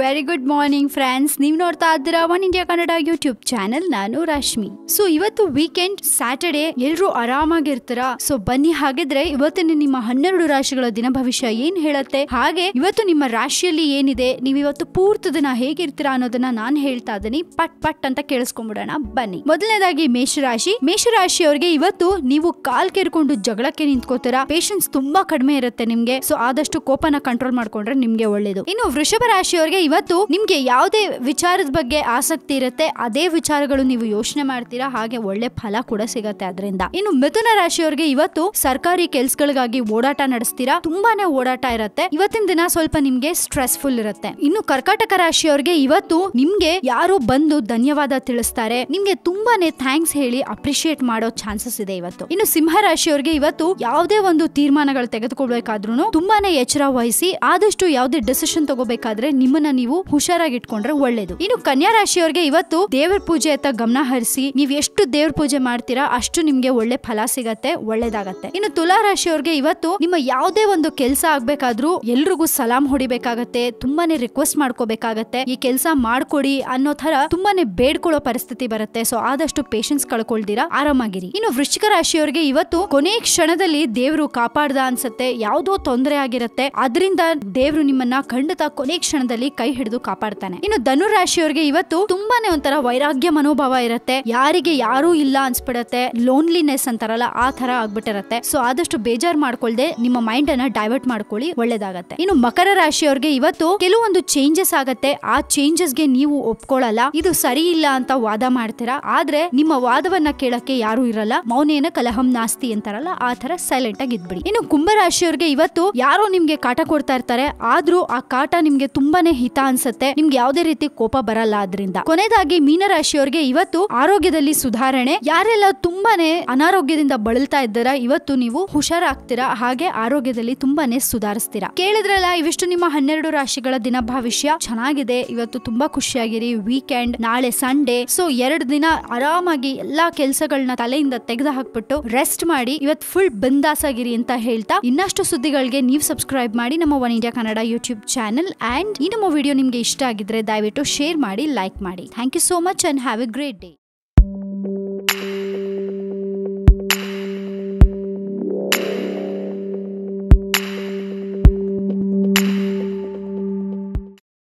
Very good morning friends. ನೀವು ನೋಡ್ತಾ ಇದ್ದೀರಾ one India Kannada YouTube channel. ನಾನು ರಶ್ಮಿ. ಸೊ ಇವತ್ತು ವೀಕೆಂಡ್, ಸ್ಯಾಟರ್ಡೆ, ಎಲ್ರು ಆರಾಮಾಗಿರ್ತಾರ. ಸೊ ಬನ್ನಿ, ಹಾಗಿದ್ರೆ ಇವತ್ತಿನ ನಿಮ್ಮ 12 ರಾಶಿಗಳ ದಿನ ಭವಿಷ್ಯ ಏನ್ ಹೇಳುತ್ತೆ, ಹಾಗೆ ಇವತ್ತು ನಿಮ್ಮ ರಾಶಿಯಲ್ಲಿ ಏನಿದೆ, ನೀವು ಇವತ್ತು ಪೂರ್ತಿ ದಿನ ಹೇಗಿರ್ತೀರಾ ಅನ್ನೋದನ್ನ ನಾನು ಹೇಳ್ತಾ ಇದ್ದೀನಿ. ಪಟ್ ಅಂತ ಕೇಳಿಸ್ಕೊಂಡ್ಬಿಡೋಣ ಬನ್ನಿ. ಮೊದಲನೇದಾಗಿ ಮೇಷರಾಶಿ. ಮೇಷರಾಶಿಯವರಿಗೆ ಇವತ್ತು ನೀವು ಕಾಲ್ ಕೇರ್ಕೊಂಡು ಜಗಳಕ್ಕೆ ನಿಂತ್ಕೋತೀರಾ. ಪೇಷನ್ಸ್ ತುಂಬಾ ಕಡಿಮೆ ಇರುತ್ತೆ ನಿಮ್ಗೆ. ಸೊ ಆದಷ್ಟು ಕೋಪನ ಕಂಟ್ರೋಲ್ ಮಾಡ್ಕೊಂಡ್ರೆ ನಿಮ್ಗೆ ಒಳ್ಳೇದು. ಇನ್ನು ವೃಷಭ ರಾಶಿಯವರಿಗೆ ಇವತ್ತು ನಿಮ್ಗೆ ಯಾವುದೇ ವಿಚಾರದ ಬಗ್ಗೆ ಆಸಕ್ತಿ ಇರುತ್ತೆ, ಅದೇ ವಿಚಾರಗಳು ನೀವು ಯೋಚನೆ ಮಾಡ್ತೀರಾ, ಹಾಗೆ ಒಳ್ಳೆ ಫಲ ಕೂಡ ಸಿಗತ್ತೆ ಅದರಿಂದ. ಇನ್ನು ಮಿಥುನ ರಾಶಿಯವರಿಗೆ ಇವತ್ತು ಸರ್ಕಾರಿ ಕೆಲ್ಸಗಳಿಗಾಗಿ ಓಡಾಟ ನಡೆಸ್ತೀರಾ. ತುಂಬಾನೇ ಓಡಾಟ ಇರುತ್ತೆ. ಇವತ್ತಿನ ದಿನ ಸ್ವಲ್ಪ ನಿಮ್ಗೆ ಸ್ಟ್ರೆಸ್ಫುಲ್ ಇರುತ್ತೆ. ಇನ್ನು ಕರ್ಕಾಟಕ ರಾಶಿಯವರಿಗೆ ಇವತ್ತು ನಿಮ್ಗೆ ಯಾರೋ ಬಂದು ಧನ್ಯವಾದ ತಿಳಿಸ್ತಾರೆ, ನಿಮ್ಗೆ ತುಂಬಾನೇ ಥ್ಯಾಂಕ್ಸ್ ಹೇಳಿ ಅಪ್ರಿಶಿಯೇಟ್ ಮಾಡೋ ಚಾನ್ಸಸ್ ಇದೆ ಇವತ್ತು. ಇನ್ನು ಸಿಂಹ ರಾಶಿಯವರಿಗೆ ಇವತ್ತು ಯಾವುದೇ ಒಂದು ತೀರ್ಮಾನಗಳು ತೆಗೆದುಕೊಳ್ಬೇಕಾದ್ರೂ ತುಂಬಾನೇ ಎಚ್ಚರ ವಹಿಸಿ, ಆದಷ್ಟು ಯಾವುದೇ ಡಿಸಿಷನ್ ತಗೋಬೇಕಾದ್ರೆ ನಿಮ್ಮನ್ನ ನೀವು ಹುಷಾರಾಗಿ ಇಟ್ಕೊಂಡ್ರೆ ಒಳ್ಳೇದು. ಇನ್ನು ಕನ್ಯಾ ರಾಶಿಯವರಿಗೆ ಇವತ್ತು ದೇವರ ಪೂಜೆ ಅಂತ ಗಮನ ಹರಿಸಿ, ನೀವು ಎಷ್ಟು ದೇವ್ರ ಪೂಜೆ ಮಾಡ್ತೀರಾ ಅಷ್ಟು ನಿಮ್ಗೆ ಒಳ್ಳೆ ಫಲ ಸಿಗತ್ತೆ, ಒಳ್ಳೇದಾಗತ್ತೆ. ಇನ್ನು ತುಲಾ ರಾಶಿಯವರಿಗೆ ಇವತ್ತು ನಿಮ್ಮ ಯಾವುದೇ ಒಂದು ಕೆಲಸ ಆಗ್ಬೇಕಾದ್ರೂ ಎಲ್ರಿಗೂ ಸಲಾಂ ಹೊಡಿಬೇಕಾಗತ್ತೆ, ತುಂಬಾನೇ ರಿಕ್ವೆಸ್ಟ್ ಮಾಡ್ಕೋಬೇಕಾಗತ್ತೆ, ಈ ಕೆಲಸ ಮಾಡ್ಕೊಡಿ ಅನ್ನೋ ತರ ತುಂಬಾನೇ ಬೇಡ್ಕೊಳ್ಳೋ ಪರಿಸ್ಥಿತಿ ಬರುತ್ತೆ. ಸೊ ಆದಷ್ಟು ಪೇಷನ್ಸ್ ಕಳ್ಕೊಳ್ದಿರಾ ಆರಾಮಾಗಿರಿ. ಇನ್ನು ವೃಶ್ಚಿಕ ರಾಶಿಯವರಿಗೆ ಇವತ್ತು ಕೊನೆ ಕ್ಷಣದಲ್ಲಿ ದೇವರು ಕಾಪಾಡ್ದ ಅನ್ಸುತ್ತೆ, ಯಾವುದೋ ತೊಂದರೆ ಆಗಿರುತ್ತೆ, ಅದರಿಂದ ದೇವರು ನಿಮ್ಮನ್ನ ಖಂಡಿತ ಕೊನೆ ಕ್ಷಣದಲ್ಲಿ ಕೈ ಹಿಡಿದು ಕಾಪಾಡ್ತಾನೆ. ಇನ್ನು ಧನು ರಾಶಿಯವರಿಗೆ ಇವತ್ತು ತುಂಬಾನೇ ಒಂಥರ ವೈರಾಗ್ಯ ಮನೋಭಾವ ಇರುತ್ತೆ, ಯಾರಿಗೆ ಯಾರೂ ಇಲ್ಲ ಅನ್ಸ್ಬಿಡತ್ತೆ, ಲೋನ್ಲಿನೆಸ್ ಅಂತಾರಲ್ಲ ಆ ತರ ಆಗ್ಬಿಟ್ಟಿರತ್ತೆ. ಸೊ ಆದಷ್ಟು ಬೇಜಾರ್ ಮಾಡ್ಕೊಳ್ದೆ ನಿಮ್ಮ ಮೈಂಡ್ ಅನ್ನ ಡೈವರ್ಟ್ ಮಾಡ್ಕೊಳ್ಳಿ, ಒಳ್ಳೇದಾಗತ್ತೆ. ಇನ್ನು ಮಕರ ರಾಶಿಯವರಿಗೆ ಇವತ್ತು ಕೆಲವೊಂದು ಚೇಂಜಸ್ ಆಗತ್ತೆ, ಆ ಚೇಂಜಸ್ ಗೆ ನೀವು ಒಪ್ಕೊಳ್ಳಲ್ಲ, ಇದು ಸರಿ ಇಲ್ಲ ಅಂತ ವಾದ ಮಾಡ್ತೀರಾ, ಆದ್ರೆ ನಿಮ್ಮ ವಾದವನ್ನ ಕೇಳಕ್ಕೆ ಯಾರು ಇರಲ್ಲ, ಮೌನೇನ ಕಲಹಂ ನಾಸ್ತಿ ಅಂತಾರಲ್ಲ ಆ ತರ ಸೈಲೆಂಟ್ ಆಗಿ ಇದ್ಬಿಡಿ. ಇನ್ನು ಕುಂಭ ರಾಶಿಯವರಿಗೆ ಇವತ್ತು ಯಾರೋ ನಿಮ್ಗೆ ಕಾಟ ಕೊಡ್ತಾ ಇರ್ತಾರೆ, ಆದ್ರೂ ಆ ಕಾಟ ನಿಮ್ಗೆ ತುಂಬಾನೇ ಹಿತ ಅನ್ಸುತ್ತೆ, ನಿಮ್ಗೆ ಯಾವುದೇ ರೀತಿ ಕೋಪ ಬರಲ್ಲ ಅದರಿಂದ. ಕೊನೆಯದಾಗಿ ಮೀನರಾಶಿಯವರಿಗೆ ಇವತ್ತು ಆರೋಗ್ಯದಲ್ಲಿ ಸುಧಾರಣೆ. ಯಾರೆಲ್ಲ ತುಂಬಾನೇ ಅನಾರೋಗ್ಯದಿಂದ ಬಳಲ್ತಾ ಇದ್ದಾರಾ, ಇವತ್ತು ನೀವು ಹುಷಾರಾಗ್ತೀರಾ, ಹಾಗೆ ಆರೋಗ್ಯದಲ್ಲಿ ತುಂಬಾನೇ ಸುಧಾರಿಸ್ತೀರಾ. ಕೇಳಿದ್ರಲ್ಲ, ಇವಿಷ್ಟು ನಿಮ್ಮ 12 ರಾಶಿಗಳ ದಿನ ಭವಿಷ್ಯ. ಚೆನ್ನಾಗಿದೆ, ಇವತ್ತು ತುಂಬಾ ಖುಷಿಯಾಗಿರಿ. ವೀಕೆಂಡ್, ನಾಳೆ ಸಂಡೇ. ಸೊ 2 ದಿನ ಆರಾಮಾಗಿ ಎಲ್ಲಾ ಕೆಲಸಗಳನ್ನ ತಲೆಯಿಂದ ತೆಗೆದು ಹಾಕ್ಬಿಟ್ಟು ರೆಸ್ಟ್ ಮಾಡಿ ಇವತ್ತು ಫುಲ್ ಬಂದಾಸಾಗಿರಿ ಅಂತ ಹೇಳ್ತಾ, ಇನ್ನಷ್ಟು ಸುದ್ದಿಗಳಿಗೆ ನೀವು ಸಬ್ಸ್ಕ್ರೈಬ್ ಮಾಡಿ ನಮ್ಮ one India Kannada YouTube channel. And ಈ ನಮ್ಮ ವಿಡಿಯೋ ನಿಮ್ಗೆ ಇಷ್ಟ ಆಗಿದ್ರೆ ದಯವಿಟ್ಟು ಶೇರ್ ಮಾಡಿ, ಲೈಕ್ ಮಾಡಿ. Thank you so much and have a great day.